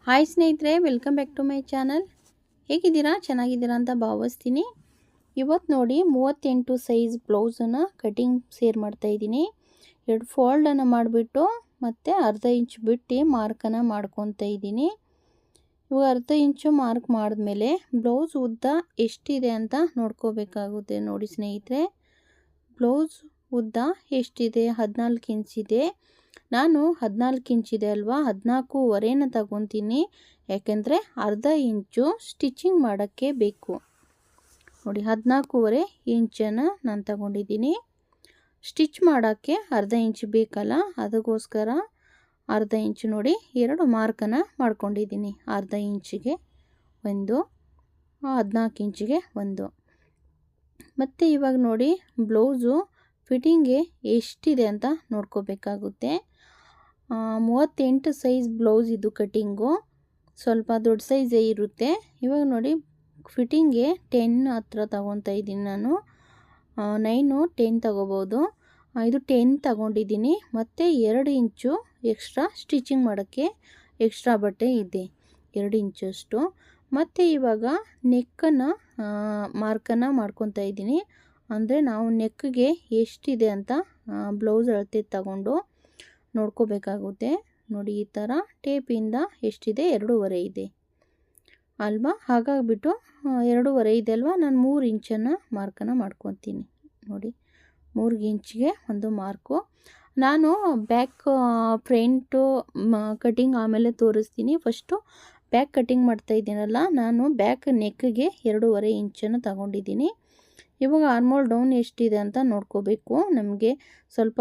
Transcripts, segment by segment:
Hi ಸ್ನೇಹಿತರೆ, welcome back to my channel. ಹೇಗಿದ್ದೀರಾ? ಚೆನ್ನಾಗಿದ್ದೀರಾ ಅಂತ ಭಾವಿಸ್ತೀನಿ. ಇವತ್ತು ನೋಡಿ 38 ಸೈಜ್ ಬ್ಲೌಸನ್ನು ಕಟಿಂಗ್ ಸೇರ್ ಮಾಡ್ತಾಯಿದ್ದೀನಿ. 2 ಫೋಲ್ಡನ್ನು ಮಾಡಿಬಿಟ್ಟು ಮತ್ತು ಅರ್ಧ ಇಂಚ್ ಬಿಟ್ಟು ಮಾರ್ಕನ್ನು ಮಾಡ್ಕೊತಾ ಇದ್ದೀನಿ. ಇವಾಗ ಅರ್ಧ ಇಂಚು ಮಾರ್ಕ್ ಮಾಡಿದ್ಮೇಲೆ ಬ್ಲೌಸ್ ಉದ್ದ ಎಷ್ಟಿದೆ ಅಂತ ನೋಡ್ಕೋಬೇಕಾಗುತ್ತೆ. ನೋಡಿ ಸ್ನೇಹಿತರೆ, ಬ್ಲೌಸ್ ಉದ್ದ ಎಷ್ಟಿದೆ? 14 ಇಂಚಿದೆ. ನಾನು 14 ಇಂಚಿದೆ ಅಲ್ವಾ, 14.5 ತಗೊತೀನಿ. ಯಾಕೆಂದರೆ ಅರ್ಧ ಇಂಚು ಸ್ಟಿಚಿಂಗ್ ಮಾಡೋಕ್ಕೆ ಬೇಕು. ನೋಡಿ 14.5 ಇಂಚನ್ನು ನಾನು ತಗೊಂಡಿದ್ದೀನಿ. ಸ್ಟಿಚ್ ಮಾಡೋಕ್ಕೆ ಅರ್ಧ ಇಂಚು ಬೇಕಲ್ಲ, ಅದಕ್ಕೋಸ್ಕರ ಅರ್ಧ ಇಂಚು ನೋಡಿ 2 ಮಾರ್ಕನ್ನು ಮಾಡ್ಕೊಂಡಿದ್ದೀನಿ. ಅರ್ಧ ಇಂಚಿಗೆ ಒಂದು, 14 ಇಂಚಿಗೆ ಒಂದು. ಮತ್ತು ಇವಾಗ ನೋಡಿ ಬ್ಲೌಸು ಫಿಟ್ಟಿಂಗ್ಗೆ ಎಷ್ಟಿದೆ ಅಂತ ನೋಡ್ಕೋಬೇಕಾಗುತ್ತೆ. 38 ಸೈಜ್ ಬ್ಲೌಸ್ ಇದು ಕಟ್ಟಿಂಗು, ಸ್ವಲ್ಪ ದೊಡ್ಡ ಸೈಜೇ ಇರುತ್ತೆ. ಇವಾಗ ನೋಡಿ ಫಿಟ್ಟಿಂಗ್ಗೆ 10 ಹತ್ರ ತಗೊತಾ ಇದ್ದೀನಿ ನಾನು. 9, 10 ತಗೋಬೋದು. ಇದು 10 ತಗೊಂಡಿದ್ದೀನಿ. ಮತ್ತು 2 ಇಂಚು ಎಕ್ಸ್ಟ್ರಾ ಸ್ಟಿಚಿಂಗ್ ಮಾಡೋಕ್ಕೆ ಎಕ್ಸ್ಟ್ರಾ ಬಟ್ಟೆ ಇದೆ, 2 ಇಂಚಷ್ಟು. ಮತ್ತು ಇವಾಗ ನೆಕ್ಕನ್ನು ಮಾರ್ಕನ್ನು ಮಾಡ್ಕೊತಾ ಇದ್ದೀನಿ. ಅಂದರೆ ನಾವು ನೆಕ್ಗೆ ಎಷ್ಟಿದೆ ಅಂತ ಬ್ಲೌಸ್ ಅಳತೆ ತಗೊಂಡು ನೋಡ್ಕೋಬೇಕಾಗುತ್ತೆ. ನೋಡಿ ಈ ಥರ ಟೇಪಿಂದ ಎಷ್ಟಿದೆ? 2.5 ಇದೆ ಅಲ್ವಾ. ಹಾಗಾಗಿಬಿಟ್ಟು 2.5 ಇದೆ ಅಲ್ವಾ, ನಾನು 3 ಇಂಚನ್ನು ಮಾರ್ಕನ್ನು ಮಾಡ್ಕೊತೀನಿ. ನೋಡಿ 3 ಇಂಚಿಗೆ ಒಂದು ಮಾರ್ಕು. ನಾನು ಬ್ಯಾಕ್ ಫ್ರಂಟು ಕಟಿಂಗ್ ಆಮೇಲೆ ತೋರಿಸ್ತೀನಿ. ಫಸ್ಟು ಬ್ಯಾಕ್ ಕಟಿಂಗ್ ಮಾಡ್ತಾಯಿದ್ದೀನಲ್ಲ, ನಾನು ಬ್ಯಾಕ್ ನೆಕ್ಗೆ 2.5 ಇಂಚನ್ನು ತಗೊಂಡಿದ್ದೀನಿ. ಇವಾಗ ಆರ್ಮೋಲ್ ಡೌನ್ ಎಷ್ಟಿದೆ ಅಂತ ನೋಡ್ಕೋಬೇಕು. ನಮಗೆ ಸ್ವಲ್ಪ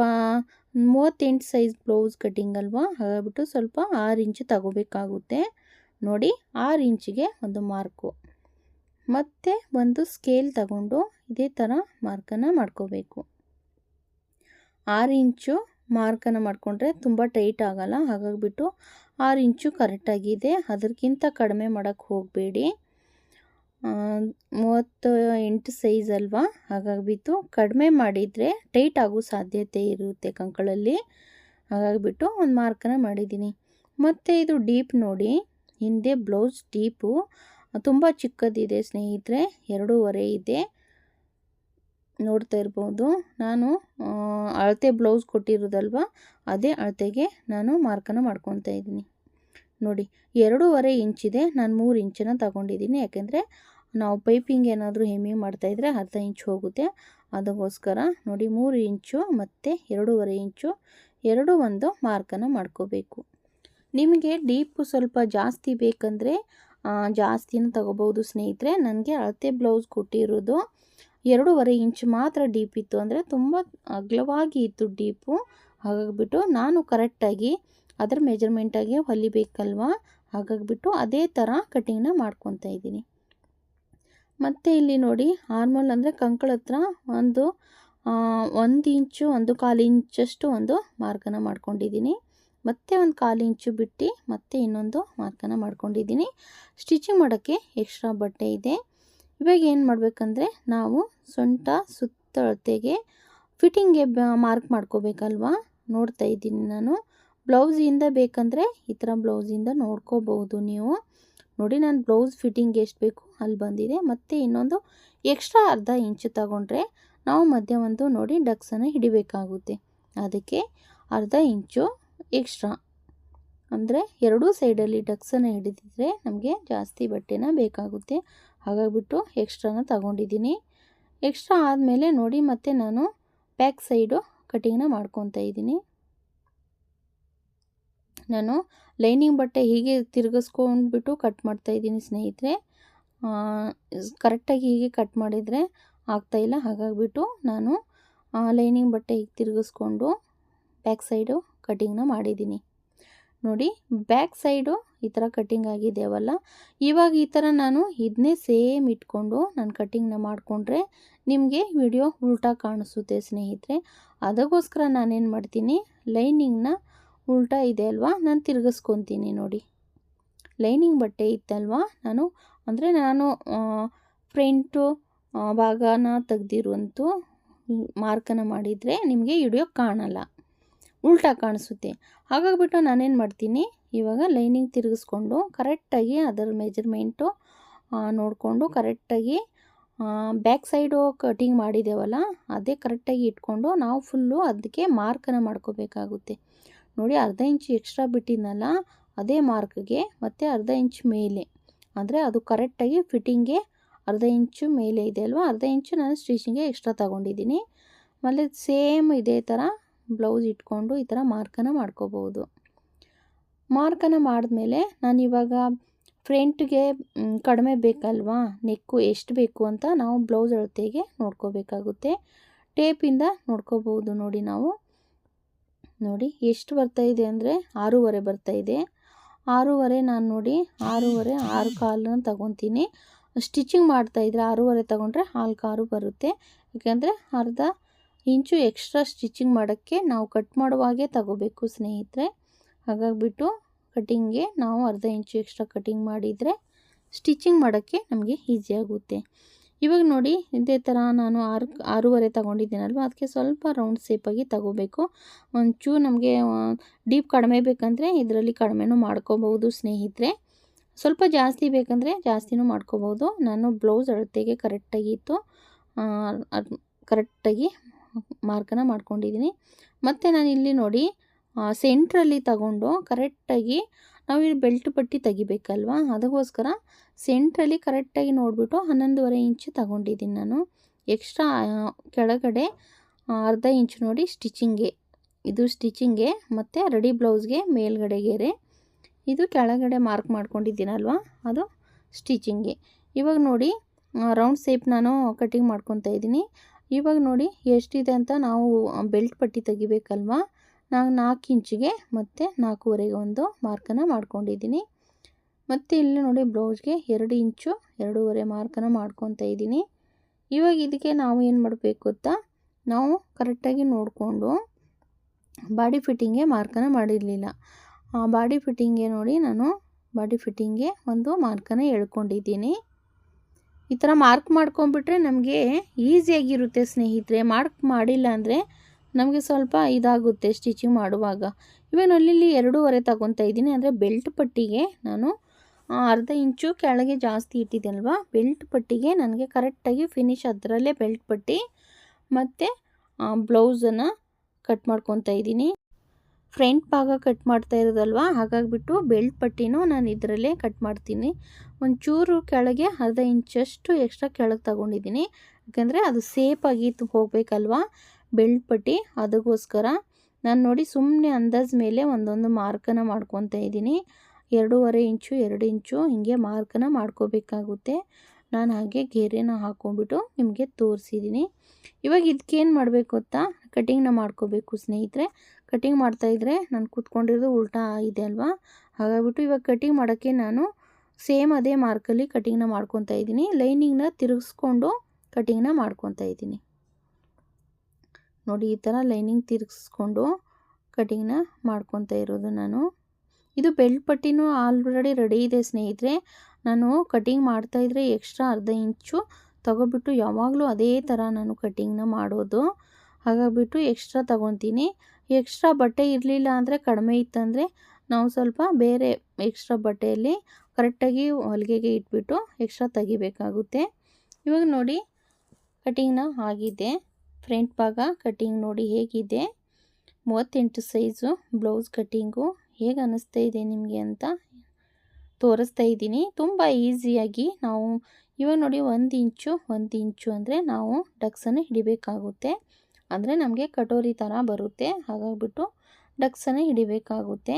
38 ಸೈಜ್ ಬ್ಲೌಸ್ ಕಟಿಂಗ್ ಅಲ್ವಾ, ಹಾಗಾಗ್ಬಿಟ್ಟು ಸ್ವಲ್ಪ 6 ಇಂಚು ತಗೋಬೇಕಾಗುತ್ತೆ. ನೋಡಿ 6 ಇಂಚಿಗೆ ಒಂದು ಮಾರ್ಕು. ಮತ್ತು ಒಂದು ಸ್ಕೇಲ್ ತಗೊಂಡು ಇದೇ ಥರ ಮಾರ್ಕನ್ನು ಮಾಡ್ಕೋಬೇಕು. 6 ಇಂಚು ಮಾರ್ಕನ್ನು ಮಾಡಿಕೊಂಡ್ರೆ ತುಂಬ ಟೈಟ್ ಆಗೋಲ್ಲ, ಹಾಗಾಗಿಬಿಟ್ಟು 6 ಇಂಚು ಕರೆಕ್ಟಾಗಿದೆ. ಅದಕ್ಕಿಂತ ಕಡಿಮೆ ಮಾಡೋಕ್ಕೆ ಹೋಗಬೇಡಿ. 38 ಸೈಜ್ ಅಲ್ವಾ, ಹಾಗಾಗಿಬಿಟ್ಟು ಕಡಿಮೆ ಮಾಡಿದರೆ ಟೈಟ್ ಆಗೋ ಸಾಧ್ಯತೆ ಇರುತ್ತೆ ಕಂಕಳಲ್ಲಿ. ಹಾಗಾಗಿಬಿಟ್ಟು ಒಂದು ಮಾರ್ಕನ್ನು ಮಾಡಿದ್ದೀನಿ. ಮತ್ತು ಇದು ಡೀಪ್ ನೋಡಿ, ಹಿಂದೆ ಬ್ಲೌಸ್ ಡೀಪು ತುಂಬ ಚಿಕ್ಕದಿದೆ ಸ್ನೇಹಿತರೆ, 2.5 ಇದೆ. ನೋಡ್ತಾ ಇರ್ಬೋದು. ನಾನು ಅಳತೆ ಬ್ಲೌಸ್ ಕೊಟ್ಟಿರೋದಲ್ವ, ಅದೇ ಅಳತೆಗೆ ನಾನು ಮಾರ್ಕನ್ನು ಮಾಡ್ಕೊತಾ ಇದ್ದೀನಿ. ನೋಡಿ 2.5 ಇಂಚಿದೆ, ನಾನು 3 ಇಂಚನ್ನು ತಗೊಂಡಿದ್ದೀನಿ. ಯಾಕೆಂದರೆ ನಾವು ಪೈಪಿಂಗ್ ಏನಾದರೂ ಹೆಮ್ಮಿ ಮಾಡ್ತಾಯಿದ್ರೆ ಅರ್ಧ ಇಂಚು ಹೋಗುತ್ತೆ, ಅದಕ್ಕೋಸ್ಕರ ನೋಡಿ 3 ಇಂಚು ಮತ್ತು 2.5 ಇಂಚು ಒಂದು ಮಾರ್ಕನ್ನು ಮಾಡ್ಕೋಬೇಕು. ನಿಮಗೆ ಡೀಪು ಸ್ವಲ್ಪ ಜಾಸ್ತಿ ಬೇಕಂದರೆ ಜಾಸ್ತಿನೂ ತಗೋಬೋದು ಸ್ನೇಹಿತರೆ. ನನಗೆ ಅಳತೆ ಬ್ಲೌಸ್ ಕೊಟ್ಟಿರೋದು 2.5 ಇಂಚು ಮಾತ್ರ ಡೀಪ್ ಇತ್ತು, ಅಂದರೆ ತುಂಬ ಅಗಲವಾಗಿ ಇತ್ತು ಡೀಪು. ಹಾಗಾಗಿಬಿಟ್ಟು ನಾನು ಕರೆಕ್ಟಾಗಿ ಅದರ ಮೆಜರ್ಮೆಂಟಾಗಿ ಹೊಲಿಬೇಕಲ್ವ, ಹಾಗಾಗಿಬಿಟ್ಟು ಅದೇ ಥರ ಕಟಿಂಗ್ನ ಮಾಡ್ಕೊತಾ ಇದ್ದೀನಿ. ಮತ್ತು ಇಲ್ಲಿ ನೋಡಿ ಆರ್ಮೋಲ್ ಅಂದರೆ ಕಂಕಳ ಹತ್ರ ಒಂದು 1 ಇಂಚು 1/4 ಇಂಚಷ್ಟು ಒಂದು ಮಾರ್ಕನ್ನು ಮಾಡ್ಕೊಂಡಿದ್ದೀನಿ. ಮತ್ತು 1/4 ಇಂಚು ಬಿಟ್ಟು ಮತ್ತೆ ಇನ್ನೊಂದು ಮಾರ್ಕನ್ನು ಮಾಡ್ಕೊಂಡಿದ್ದೀನಿ. ಸ್ಟಿಚಿಂಗ್ ಮಾಡೋಕ್ಕೆ ಎಕ್ಸ್ಟ್ರಾ ಬಟ್ಟೆ ಇದೆ. ಇವಾಗ ಏನು ಮಾಡಬೇಕಂದ್ರೆ, ನಾವು ಸೊಂಟ ಸುತ್ತಳತೆಗೆ ಫಿಟ್ಟಿಂಗ್ಗೆ ಮಾರ್ಕ್ ಮಾಡ್ಕೋಬೇಕಲ್ವ. ನೋಡ್ತಾ ಇದ್ದೀನಿ ನಾನು. ಬ್ಲೌಸಿಂದ ಬೇಕಂದರೆ ಈ ಥರ ಬ್ಲೌಸಿಂದ ನೋಡ್ಕೋಬಹುದು ನೀವು. ನೋಡಿ ನಾನು ಬ್ಲೌಸ್ ಫಿಟ್ಟಿಂಗ್ ಎಷ್ಟು ಬೇಕು ಅಲ್ಲಿ ಬಂದಿದೆ. ಮತ್ತು ಇನ್ನೊಂದು ಎಕ್ಸ್ಟ್ರಾ ಅರ್ಧ ಇಂಚು ತಗೊಂಡ್ರೆ ನಾವು ಮಧ್ಯ ಒಂದು ನೋಡಿ ಡಕ್ಸನ್ನು ಹಿಡಿಬೇಕಾಗುತ್ತೆ. ಅದಕ್ಕೆ ಅರ್ಧ ಇಂಚು ಎಕ್ಸ್ಟ್ರಾ, ಅಂದರೆ 2 ಸೈಡಲ್ಲಿ ಡಕ್ಸನ್ನು ಹಿಡಿದಿದ್ರೆ ನಮಗೆ ಜಾಸ್ತಿ ಬಟ್ಟೆನ ಬೇಕಾಗುತ್ತೆ. ಹಾಗಾಗಿಬಿಟ್ಟು ಎಕ್ಸ್ಟ್ರಾನ ತಗೊಂಡಿದ್ದೀನಿ. ಎಕ್ಸ್ಟ್ರಾ ಆದಮೇಲೆ ನೋಡಿ ಮತ್ತೆ ನಾನು ಬ್ಯಾಕ್ ಸೈಡು ಕಟಿಂಗ್ನ ಮಾಡ್ಕೊತಾ ಇದ್ದೀನಿ. ನಾನು ಲೈನಿಂಗ್ ಬಟ್ಟೆ ಹೀಗೆ ತಿರುಗಿಸ್ಕೊಂಡ್ಬಿಟ್ಟು ಕಟ್ ಮಾಡ್ತಾಯಿದ್ದೀನಿ ಸ್ನೇಹಿತರೆ. ಕರೆಕ್ಟಾಗಿ ಹೀಗೆ ಕಟ್ ಮಾಡಿದರೆ ಆಗ್ತಾಯಿಲ್ಲ, ಹಾಗಾಗಿಬಿಟ್ಟು ನಾನು ಲೈನಿಂಗ್ ಬಟ್ಟೆ ಹೀಗೆ ತಿರುಗಿಸ್ಕೊಂಡು ಬ್ಯಾಕ್ ಸೈಡು ಕಟಿಂಗ್ನ ಮಾಡಿದ್ದೀನಿ. ನೋಡಿ ಬ್ಯಾಕ್ ಸೈಡು ಈ ಥರ ಕಟಿಂಗ್ ಆಗಿದೆಯವಲ್ಲ. ಇವಾಗ ಈ ಥರ ನಾನು ಇದನ್ನೇ ಸೇಮ್ ಇಟ್ಕೊಂಡು ನಾನು ಕಟಿಂಗ್ನ ಮಾಡಿಕೊಂಡ್ರೆ ನಿಮಗೆ ವಿಡಿಯೋ ಉಲ್ಟಾ ಕಾಣಿಸುತ್ತೆ ಸ್ನೇಹಿತರೆ. ಅದಕ್ಕೋಸ್ಕರ ನಾನೇನು ಮಾಡ್ತೀನಿ, ಲೈನಿಂಗ್ನ ಉಲ್ಟಾ ಇದೆ ಅಲ್ವಾ, ನಾನು ತಿರುಗಿಸ್ಕೊತೀನಿ. ನೋಡಿ ಲೈನಿಂಗ್ ಬಟ್ಟೆ ಇತ್ತಲ್ವ, ನಾನು ಫ್ರಂಟು ಭಾಗನ ತೆಗ್ದಿರುವಂಥ ಮಾರ್ಕನ್ನು ಮಾಡಿದರೆ ನಿಮಗೆ ವಿಡಿಯೋ ಕಾಣಲ್ಲ. ಉಲ್ಟಾ ಕಾಣಿಸುತ್ತೆ. ಹಾಗಾಗಿಬಿಟ್ಟು ನಾನೇನು ಮಾಡ್ತೀನಿ, ಇವಾಗ ಲೈನಿಂಗ್ ತಿರುಗಿಸ್ಕೊಂಡು ಕರೆಕ್ಟಾಗಿ ಅದರ ಮೆಜರ್ಮೆಂಟು ನೋಡಿಕೊಂಡು ಕರೆಕ್ಟಾಗಿ ಬ್ಯಾಕ್ ಸೈಡು ಕಟಿಂಗ್ ಮಾಡಿದ್ದೇವಲ್ಲ ಅದೇ ಕರೆಕ್ಟಾಗಿ ಇಟ್ಕೊಂಡು ನಾವು ಫುಲ್ಲು ಅದಕ್ಕೆ ಮಾರ್ಕನ್ನು ಮಾಡ್ಕೋಬೇಕಾಗುತ್ತೆ. ನೋಡಿ, ಅರ್ಧ ಇಂಚು ಎಕ್ಸ್ಟ್ರಾ ಬಿಟ್ಟಿದ್ನಲ್ಲ ಅದೇ ಮಾರ್ಕ್ಗೆ ಮತ್ತು ಅರ್ಧ ಇಂಚು ಮೇಲೆ, ಅಂದರೆ ಅದು ಕರೆಕ್ಟಾಗಿ ಫಿಟ್ಟಿಂಗ್ಗೆ ಅರ್ಧ ಇಂಚು ಮೇಲೆ ಇದೆ ಅಲ್ವಾ, ಅರ್ಧ ಇಂಚು ನಾನು ಸ್ಟಿಚಿಂಗ್ಗೆ ಎಕ್ಸ್ಟ್ರಾ ತಗೊಂಡಿದ್ದೀನಿ. ಆಮೇಲೆ ಸೇಮ್ ಇದೇ ಥರ ಬ್ಲೌಸ್ ಇಟ್ಕೊಂಡು ಈ ಥರ ಮಾರ್ಕನ್ನು ಮಾಡ್ಕೋಬೋದು. ಮಾರ್ಕನ್ನು ಮಾಡಿದ್ಮೇಲೆ ನಾನಿವಾಗ ಫ್ರಂಟ್ಗೆ ಕಡಿಮೆ ಬೇಕಲ್ವಾ, ನೆಕ್ಕು ಎಷ್ಟು ಬೇಕು ಅಂತ ನಾವು ಬ್ಲೌಸ್ ಅಳತೆಗೆ ನೋಡ್ಕೋಬೇಕಾಗುತ್ತೆ. ಟೇಪಿಂದ ನೋಡ್ಕೋಬೋದು. ನೋಡಿ ಎಷ್ಟು ಬರ್ತಾಯಿದೆ ಅಂದರೆ 6.5 ಬರ್ತಾಯಿದೆ. 6.5 ನಾನು ನೋಡಿ 6.5 6 ಕಾಲನ್ನು ತಗೊತೀನಿ. ಸ್ಟಿಚಿಂಗ್ ಮಾಡ್ತಾಯಿದ್ರೆ 6.5 ತಗೊಂಡ್ರೆ 4 ಬರುತ್ತೆ. ಯಾಕೆಂದರೆ ಅರ್ಧ ಇಂಚು ಎಕ್ಸ್ಟ್ರಾ ಸ್ಟಿಚಿಂಗ್ ಮಾಡೋಕ್ಕೆ ನಾವು ಕಟ್ ಮಾಡುವಾಗೆ ತಗೋಬೇಕು ಸ್ನೇಹಿತರೆ. ಹಾಗಾಗಿಬಿಟ್ಟು ಕಟಿಂಗ್ಗೆ ನಾವು ಅರ್ಧ ಇಂಚು ಎಕ್ಸ್ಟ್ರಾ ಕಟಿಂಗ್ ಮಾಡಿದರೆ ಸ್ಟಿಚಿಂಗ್ ಮಾಡೋಕ್ಕೆ ನಮಗೆ ಈಸಿ ಆಗುತ್ತೆ. ಇವಾಗ ನೋಡಿ, ಇದೇ ಥರ ನಾನು 6.5 ತಗೊಂಡಿದ್ದೀನಲ್ವ, ಅದಕ್ಕೆ ಸ್ವಲ್ಪ ರೌಂಡ್ ಶೇಪಾಗಿ ತಗೋಬೇಕು. ಒಂಚೂರು ನಮಗೆ ಡೀಪ್ ಕಡಿಮೆ ಬೇಕಂದರೆ ಇದರಲ್ಲಿ ಕಡಿಮೆನೂ ಮಾಡ್ಕೋಬೋದು ಸ್ನೇಹಿತರೆ. ಸ್ವಲ್ಪ ಜಾಸ್ತಿ ಬೇಕಂದರೆ ಜಾಸ್ತಿನೂ ಮಾಡ್ಕೋಬೋದು. ನಾನು ಬ್ಲೌಸ್ ಅಳತೆಗೆ ಕರೆಕ್ಟಾಗಿತ್ತು, ಕರೆಕ್ಟಾಗಿ ಮಾರ್ಕನ್ನು ಮಾಡ್ಕೊಂಡಿದ್ದೀನಿ. ಮತ್ತು ನಾನು ಇಲ್ಲಿ ನೋಡಿ ಸೆಂಟ್ರಲ್ಲಿ ತಗೊಂಡು ಕರೆಕ್ಟಾಗಿ ನಾವು ಇಲ್ಲಿ ಬೆಲ್ಟ್ ಪಟ್ಟಿ ತೆಗಿಬೇಕಲ್ವ, ಅದಕ್ಕೋಸ್ಕರ ಸೆಂಟ್ರಲ್ಲಿ ಕರೆಕ್ಟಾಗಿ ನೋಡಿಬಿಟ್ಟು 11.5 ಇಂಚು ತಗೊಂಡಿದ್ದೀನಿ ನಾನು. ಎಕ್ಸ್ಟ್ರಾ ಕೆಳಗಡೆ ಅರ್ಧ ಇಂಚು ನೋಡಿ ಸ್ಟಿಚಿಂಗ್ಗೆ, ಇದು ಸ್ಟಿಚಿಂಗ್ಗೆ ಮತ್ತು ರೆಡಿ ಬ್ಲೌಸ್ಗೆ ಮೇಲ್ಗಡೆ ಗೆರೆ, ಇದು ಕೆಳಗಡೆ ಮಾರ್ಕ್ ಮಾಡ್ಕೊಂಡಿದ್ದೀನಲ್ವ ಅದು ಸ್ಟಿಚಿಂಗ್ಗೆ. ಇವಾಗ ನೋಡಿ ರೌಂಡ್ ಶೇಪ್ ನಾನು ಕಟಿಂಗ್ ಮಾಡ್ಕೊತಾ ಇದ್ದೀನಿ. ಇವಾಗ ನೋಡಿ ಎಷ್ಟಿದೆ ಅಂತ ನಾವು ಬೆಲ್ಟ್ ಪಟ್ಟಿ ತೆಗಿಬೇಕಲ್ವ, ನಾನು 4 ಇಂಚಿಗೆ ಮತ್ತು 4.5ಗೆ ಒಂದು ಮಾರ್ಕನ್ನು ಮಾಡ್ಕೊಂಡಿದ್ದೀನಿ. ಮತ್ತು ಇಲ್ಲಿ ನೋಡಿ ಬ್ಲೌಸ್ಗೆ 2 ಇಂಚು 2.5 ಮಾರ್ಕನ್ನು ಮಾಡ್ಕೊತಾ ಇದ್ದೀನಿ. ಇವಾಗ ಇದಕ್ಕೆ ನಾವು ಏನು ಮಾಡಬೇಕು ಗೊತ್ತಾ, ನಾವು ಕರೆಕ್ಟಾಗಿ ನೋಡಿಕೊಂಡು ಬಾಡಿ ಫಿಟ್ಟಿಂಗ್ಗೆ ಮಾರ್ಕನ್ನು ಮಾಡಿರಲಿಲ್ಲ. ಬಾಡಿ ಫಿಟ್ಟಿಂಗ್ಗೆ ನೋಡಿ ನಾನು ಬಾಡಿ ಫಿಟ್ಟಿಂಗ್ಗೆ ಒಂದು ಮಾರ್ಕನ್ನು ಎಳ್ಕೊಂಡಿದ್ದೀನಿ. ಈ ಥರ ಮಾರ್ಕ್ ಮಾಡ್ಕೊಂಬಿಟ್ರೆ ನಮಗೆ ಈಸಿಯಾಗಿರುತ್ತೆ ಸ್ನೇಹಿತರೆ. ಮಾರ್ಕ್ ಮಾಡಿಲ್ಲ ಅಂದರೆ ನಮಗೆ ಸ್ವಲ್ಪ ಇದಾಗುತ್ತೆ ಸ್ಟಿಚಿಂಗ್ ಮಾಡುವಾಗ. ಇವಾಗ ಅಲ್ಲಿ 2.5 ತಗೊತಾ ಇದ್ದೀನಿ, ಅಂದರೆ ಬೆಲ್ಟ್ ಪಟ್ಟಿಗೆ ನಾನು ಅರ್ಧ ಇಂಚು ಕೆಳಗೆ ಜಾಸ್ತಿ ಇಟ್ಟಿದ್ದೆನಲ್ವ, ಬೆಲ್ಟ್ ಪಟ್ಟಿಗೆ ನನಗೆ ಕರೆಕ್ಟಾಗಿ ಫಿನಿಶ್ ಅದರಲ್ಲೇ ಬೆಲ್ಟ್ ಪಟ್ಟಿ ಮತ್ತು ಬ್ಲೌಸನ್ನು ಕಟ್ ಮಾಡ್ಕೊತಾ ಇದ್ದೀನಿ. ಫ್ರಂಟ್ ಭಾಗ ಕಟ್ ಮಾಡ್ತಾ ಇರೋದಲ್ವ, ಹಾಗಾಗಿಬಿಟ್ಟು ಬೆಲ್ಟ್ ಪಟ್ಟಿನೂ ನಾನು ಇದರಲ್ಲೇ ಕಟ್ ಮಾಡ್ತೀನಿ. ಒಂಚೂರು ಕೆಳಗೆ ಅರ್ಧ ಇಂಚಷ್ಟು ಎಕ್ಸ್ಟ್ರಾ ಕೆಳಗೆ ತಗೊಂಡಿದ್ದೀನಿ, ಯಾಕೆಂದರೆ ಅದು ಸೇಫಾಗಿ ಹೋಗಬೇಕಲ್ವ ಬೆಲ್ಟ್ ಪಟ್ಟಿ, ಅದಕ್ಕೋಸ್ಕರ ನಾನು ನೋಡಿ ಸುಮ್ಮನೆ ಅಂದಾಜು ಮೇಲೆ ಒಂದೊಂದು ಮಾರ್ಕನ್ನು ಮಾಡ್ಕೊತಾ ಇದ್ದೀನಿ. 2.5 ಇಂಚು 2 ಇಂಚು ಹೀಗೆ ಮಾರ್ಕನ್ನು ಮಾಡ್ಕೋಬೇಕಾಗುತ್ತೆ. ನಾನು ಹಾಗೆ ಗೆರೆನ ಹಾಕ್ಕೊಂಬಿಟ್ಟು ನಿಮಗೆ ತೋರಿಸಿದ್ದೀನಿ. ಇವಾಗ ಇದಕ್ಕೇನು ಮಾಡಬೇಕು ಗೊತ್ತಾ, ಕಟಿಂಗ್ನ ಮಾಡ್ಕೋಬೇಕು ಸ್ನೇಹಿತರೆ. ಕಟಿಂಗ್ ಮಾಡ್ತಾಯಿದ್ರೆ ನಾನು ಕೂತ್ಕೊಂಡಿರೋದು ಉಲ್ಟಾ ಇದೆ ಅಲ್ವಾ, ಹಾಗಾಗಿಬಿಟ್ಟು ಇವಾಗ ಕಟಿಂಗ್ ಮಾಡೋಕ್ಕೆ ನಾನು ಸೇಮ್ ಅದೇ ಮಾರ್ಕಲ್ಲಿ ಕಟಿಂಗ್ನ ಮಾಡ್ಕೊತಾ ಇದ್ದೀನಿ. ಲೈನಿಂಗ್ನ ತಿರುಗಿಸ್ಕೊಂಡು ಕಟಿಂಗ್ನ ಮಾಡ್ಕೊತಾ ಇದ್ದೀನಿ. ನೋಡಿ ಈ ಥರ ಲೈನಿಂಗ್ ತಿರುಗಿಸ್ಕೊಂಡು ಕಟಿಂಗ್ನ ಮಾಡ್ಕೊತಾ ಇರೋದು ನಾನು. ಇದು ಬೆಲ್ಟ್ ಪಟ್ಟಿನೂ ಆಲ್ರೆಡಿ ರೆಡಿ ಇದೆ ಸ್ನೇಹಿತರೆ. ನಾನು ಕಟಿಂಗ್ ಮಾಡ್ತಾಯಿದ್ರೆ ಎಕ್ಸ್ಟ್ರಾ ಅರ್ಧ ಇಂಚು ತಗೊಬಿಟ್ಟು ಯಾವಾಗಲೂ ಅದೇ ಥರ ನಾನು ಕಟಿಂಗ್ನ ಮಾಡೋದು. ಹಾಗಾಗಿಬಿಟ್ಟು ಎಕ್ಸ್ಟ್ರಾ ತಗೊತೀನಿ. ಎಕ್ಸ್ಟ್ರಾ ಬಟ್ಟೆ ಇರಲಿಲ್ಲ ಅಂದರೆ, ಕಡಿಮೆ ಇತ್ತಂದರೆ ನಾವು ಸ್ವಲ್ಪ ಬೇರೆ ಎಕ್ಸ್ಟ್ರಾ ಬಟ್ಟೆಯಲ್ಲಿ ಕರೆಕ್ಟಾಗಿ ಹೊಲಿಗೆಗೆ ಇಟ್ಬಿಟ್ಟು ಎಕ್ಸ್ಟ್ರಾ ತೆಗಿಬೇಕಾಗುತ್ತೆ. ಇವಾಗ ನೋಡಿ ಕಟಿಂಗ್ನ ಆಗಿದೆ. ಫ್ರಂಟ್ ಭಾಗ ಕಟಿಂಗ್ ನೋಡಿ ಹೇಗಿದೆ, 38 ಸೈಜು ಬ್ಲೌಸ್ ಕಟ್ಟಿಂಗು ಹೇಗೆ ಅನ್ನಿಸ್ತಾ ಇದೆ ನಿಮಗೆ ಅಂತ ತೋರಿಸ್ತಾ ಇದ್ದೀನಿ. ತುಂಬ ಈಸಿಯಾಗಿ ನಾವು ಇವಾಗ ನೋಡಿ 1 ಇಂಚು ಅಂದರೆ ನಾವು ಡಕ್ಸನ್ನು ಹಿಡಿಬೇಕಾಗುತ್ತೆ. ಅಂದರೆ ನಮಗೆ ಕಟೋರಿ ಥರ ಬರುತ್ತೆ, ಹಾಗಾಗಿಬಿಟ್ಟು ಡಕ್ಸನ್ನು ಹಿಡಿಬೇಕಾಗುತ್ತೆ.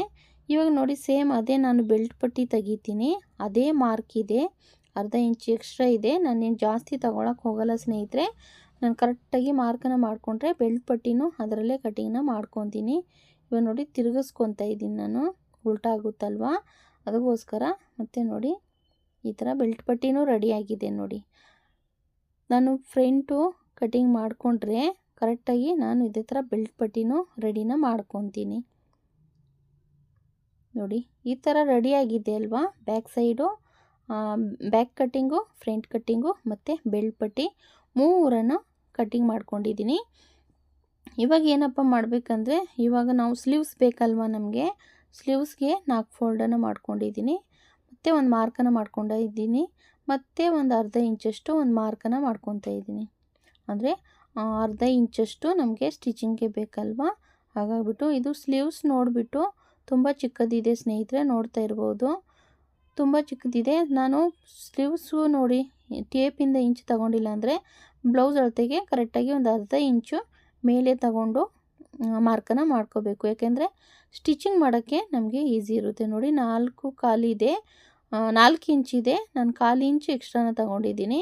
ಇವಾಗ ನೋಡಿ ಸೇಮ್ ಅದೇ ನಾನು ಬೆಲ್ಟ್ ಪಟ್ಟಿ ತೆಗಿತೀನಿ, ಅದೇ ಮಾರ್ಕ್ ಇದೆ, ಅರ್ಧ ಇಂಚು ಎಕ್ಸ್ಟ್ರಾ ಇದೆ. ನಾನೇನು ಜಾಸ್ತಿ ತಗೊಳಕ್ಕೆ ಹೋಗಲ್ಲ ಸ್ನೇಹಿತರೆ. ನಾನು ಕರೆಕ್ಟಾಗಿ ಮಾರ್ಕನ್ನು ಮಾಡಿಕೊಂಡ್ರೆ ಬೆಲ್ಟ್ ಪಟ್ಟಿನೂ ಅದರಲ್ಲೇ ಕಟಿಂಗ್ನ ಮಾಡ್ಕೊತೀನಿ. ಇವಾಗ ನೋಡಿ ತಿರುಗಿಸ್ಕೊತಾ ಇದ್ದೀನಿ ನಾನು, ಉಲ್ಟಾ ಆಗುತ್ತಲ್ವ ಅದಕ್ಕೋಸ್ಕರ. ಮತ್ತು ನೋಡಿ ಈ ಥರ ಬೆಲ್ಟ್ ಪಟ್ಟಿನೂ ರೆಡಿಯಾಗಿದೆ ನೋಡಿ. ನಾನು ಫ್ರಂಟು ಕಟಿಂಗ್ ಮಾಡಿಕೊಂಡ್ರೆ ಕರೆಕ್ಟಾಗಿ ನಾನು ಇದೇ ಥರ ಬೆಲ್ಟ್ ಪಟ್ಟಿನೂ ರೆಡಿನ ಮಾಡ್ಕೊತೀನಿ. ನೋಡಿ ಈ ಥರ ರೆಡಿಯಾಗಿದೆ ಅಲ್ವಾ. Back side back cutting, front cutting ಮತ್ತು ಬೆಲ್ಟ್ ಪಟ್ಟಿ ಮೂರನ್ನು ಕಟ್ಟಿಂಗ್ ಮಾಡ್ಕೊಂಡಿದ್ದೀನಿ. ಇವಾಗ ಏನಪ್ಪ ಮಾಡಬೇಕಂದ್ರೆ, ಇವಾಗ ನಾವು ಸ್ಲೀವ್ಸ್ ಬೇಕಲ್ವ ನಮಗೆ, ಸ್ಲೀವ್ಸ್ಗೆ 4 ಫೋಲ್ಡನ್ನು ಮಾಡ್ಕೊಂಡಿದ್ದೀನಿ. ಮತ್ತು ಒಂದು ಮಾರ್ಕನ್ನು ಮಾಡ್ಕೊಂಡಿದ್ದೀನಿ. ಮತ್ತು ಒಂದು ಅರ್ಧ ಇಂಚಷ್ಟು ಒಂದು ಮಾರ್ಕನ್ನು ಮಾಡ್ಕೊತಾ ಇದ್ದೀನಿ. ಅಂದರೆ ಅರ್ಧ ಇಂಚಷ್ಟು ನಮಗೆ ಸ್ಟಿಚಿಂಗ್ಗೆ ಬೇಕಲ್ವ, ಹಾಗಾಗಿಬಿಟ್ಟು ಇದು ಸ್ಲೀವ್ಸ್ ನೋಡಿಬಿಟ್ಟು ತುಂಬ ಚಿಕ್ಕದಿದೆ ಸ್ನೇಹಿತರೆ, ನೋಡ್ತಾ ಇರ್ಬೋದು, ತುಂಬ ಚಿಕ್ಕದಿದೆ. ನಾನು ಸ್ಲೀವ್ಸು ನೋಡಿ ಟೇಪಿಂದ ಇಂಚು ತಗೊಂಡಿಲ್ಲ ಅಂದರೆ ಬ್ಲೌಸ್ ಅಳತೆಗೆ ಕರೆಕ್ಟಾಗಿ ಒಂದು ಅರ್ಧ ಇಂಚು ಮೇಲೆ ತಗೊಂಡು ಮಾರ್ಕನ್ನು ಮಾಡ್ಕೋಬೇಕು. ಯಾಕೆಂದರೆ ಸ್ಟಿಚಿಂಗ್ ಮಾಡೋಕ್ಕೆ ನಮಗೆ ಈಸಿ ಇರುತ್ತೆ. ನೋಡಿ 4 ಇದೆ, 4 ಇಂಚಿದೆ, ನಾನು 1/4 ಇಂಚು ಎಕ್ಸ್ಟ್ರಾನ ತಗೊಂಡಿದ್ದೀನಿ.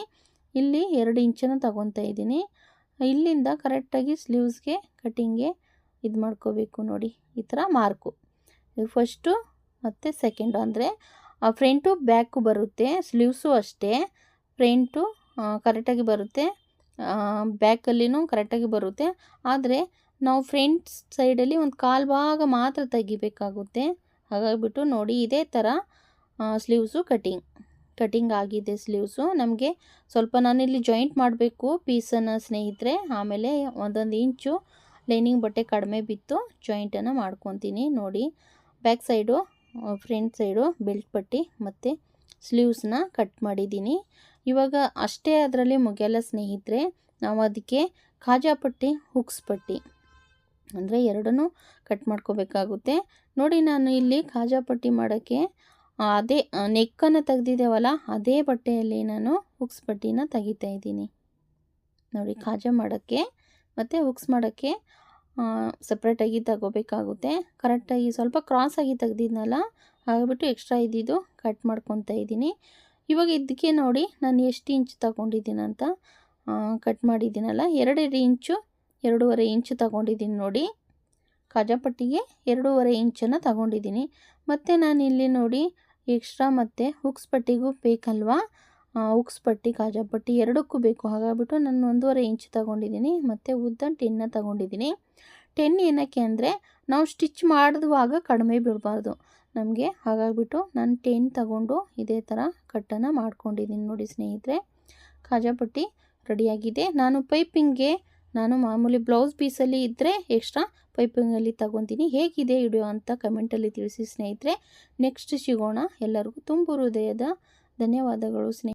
ಇಲ್ಲಿ 2 ಇಂಚನ್ನು ತಗೊತಾ ಇದ್ದೀನಿ. ಇಲ್ಲಿಂದ ಕರೆಕ್ಟಾಗಿ ಸ್ಲೀವ್ಸ್ಗೆ ಕಟ್ಟಿಂಗ್ಗೆ ಇದು ಮಾಡ್ಕೋಬೇಕು. ನೋಡಿ ಈ ಥರ ಮಾರ್ಕು, ಫಸ್ಟು ಮತ್ತು ಸೆಕೆಂಡು, ಅಂದರೆ ಫ್ರಂಟು ಬ್ಯಾಕು ಬರುತ್ತೆ. ಸ್ಲೀವ್ಸು ಅಷ್ಟೇ, ಫ್ರಂಟು ಕರೆಕ್ಟಾಗಿ ಬರುತ್ತೆ, ಬ್ಯಾಕಲ್ಲಿನೂ ಕರೆಕ್ಟಾಗಿ ಬರುತ್ತೆ. ಆದರೆ ನಾವು ಫ್ರಂಟ್ ಸೈಡಲ್ಲಿ ಒಂದು 1/4 ಭಾಗ ಮಾತ್ರ ತೆಗಿಬೇಕಾಗುತ್ತೆ. ಹಾಗಾಗಿಬಿಟ್ಟು ನೋಡಿ ಇದೇ ಥರ ಸ್ಲೀವ್ಸು ಕಟಿಂಗ್ ಆಗಿದೆ. ಸ್ಲೀವ್ಸು ನಮಗೆ ಸ್ವಲ್ಪ ನಾನಿಲ್ಲಿ ಜಾಯಿಂಟ್ ಮಾಡಬೇಕು ಪೀಸನ್ನು ಸ್ನೇಹಿತರೆ. ಆಮೇಲೆ 1 ಇಂಚು ಲೈನಿಂಗ್ ಬಟ್ಟೆ ಕಡಿಮೆ ಬಿತ್ತು ಜಾಯಿಂಟನ್ನು ಮಾಡ್ಕೊತೀನಿ. ನೋಡಿ back side, front side belt ಪಟ್ಟಿ ಮತ್ತು ಸ್ಲೀವ್ಸ್ನ ಕಟ್ ಮಾಡಿದ್ದೀನಿ. ಇವಾಗ ಅಷ್ಟೇ ಅದರಲ್ಲಿ ಮುಗಿಯಲ್ಲ ಸ್ನೇಹಿತರೆ, ನಾವು ಅದಕ್ಕೆ ಕಾಜಾ ಪಟ್ಟಿ, ಹುಕ್ಸ್ ಪಟ್ಟಿ ಅಂದರೆ ಎರಡನ್ನೂ ಕಟ್ ಮಾಡ್ಕೋಬೇಕಾಗುತ್ತೆ. ನೋಡಿ ನಾನು ಇಲ್ಲಿ ಕಾಜಾ ಪಟ್ಟಿ ಮಾಡೋಕ್ಕೆ ಅದೇ ನೆಕ್ಕನ್ನು ತೆಗ್ದಿದ್ದೇವಲ್ಲ ಅದೇ ಬಟ್ಟೆಯಲ್ಲಿ ನಾನು ಹುಕ್ಸ್ ಪಟ್ಟಿನ ತೆಗಿತಾ ಇದ್ದೀನಿ. ನೋಡಿ ಕಾಜಾ ಮಾಡೋಕ್ಕೆ ಮತ್ತು ಹುಕ್ಸ್ ಮಾಡೋಕ್ಕೆ ಸಪ್ರೇಟಾಗಿ ತಗೋಬೇಕಾಗುತ್ತೆ. ಕರೆಕ್ಟಾಗಿ ಸ್ವಲ್ಪ ಕ್ರಾಸಾಗಿ ತೆಗ್ದಿದ್ನಲ್ಲ, ಹಾಗಿಬಿಟ್ಟು ಎಕ್ಸ್ಟ್ರಾ ಇದ್ದಿದ್ದು ಕಟ್ ಮಾಡ್ಕೊತಾ ಇದ್ದೀನಿ. ಇವಾಗ ಇದಕ್ಕೆ ನೋಡಿ ನಾನು ಎಷ್ಟು ಇಂಚು ತಗೊಂಡಿದ್ದೀನಂತ ಕಟ್ ಮಾಡಿದ್ದೀನಲ್ಲ, 2 ಇಂಚು 2.5 ಇಂಚು ತಗೊಂಡಿದ್ದೀನಿ. ನೋಡಿ ಕಾಜಾ ಪಟ್ಟಿಗೆ 2.5 ಇಂಚನ್ನು ತಗೊಂಡಿದ್ದೀನಿ. ಮತ್ತು ನಾನು ಇಲ್ಲಿ ನೋಡಿ ಎಕ್ಸ್ಟ್ರಾ ಮತ್ತು ಹುಕ್ಸ್ ಪಟ್ಟಿಗೂ ಬೇಕಲ್ವಾ, ಹುಕ್ಸ್ ಪಟ್ಟಿ ಕಾಜಾ ಪಟ್ಟಿ ಎರಡಕ್ಕೂ ಬೇಕು. ಹಾಗಾಗಿಬಿಟ್ಟು ನಾನು 1.5 ಇಂಚು ತಗೊಂಡಿದ್ದೀನಿ. ಮತ್ತು ಉದ್ದ 10 ತಗೊಂಡಿದ್ದೀನಿ. 10 ಏನಕ್ಕೆ ಅಂದರೆ ನಾವು ಸ್ಟಿಚ್ ಮಾಡುವಾಗ ಕಡಿಮೆ ಬೀಳಬಾರ್ದು ನಮಗೆ, ಹಾಗಾಗಿಬಿಟ್ಟು ನಾನು 10 ತಗೊಂಡು ಇದೇ ಥರ ಕಟ್ಟನ್ನು ಮಾಡ್ಕೊಂಡಿದ್ದೀನಿ. ನೋಡಿ ಸ್ನೇಹಿತರೆ, ಕಾಜಾ ಪಟ್ಟಿ ರೆಡಿಯಾಗಿದೆ. ನಾನು ಪೈಪಿಂಗ್ಗೆ ಮಾಮೂಲಿ ಬ್ಲೌಸ್ ಪೀಸಲ್ಲಿ ಇದ್ದರೆ ಎಕ್ಸ್ಟ್ರಾ ಪೈಪಿಂಗಲ್ಲಿ ತಗೊತೀನಿ. ಹೇಗಿದೆ ವಿಡಿಯೋ ಅಂತ ಕಮೆಂಟಲ್ಲಿ ತಿಳಿಸಿ ಸ್ನೇಹಿತರೆ. ನೆಕ್ಸ್ಟ್ ಸಿಗೋಣ. ಎಲ್ಲರಿಗೂ ತುಂಬ ಹೃದಯದ ಧನ್ಯವಾದಗಳು ಸ್ನೇಹಿತರೆ.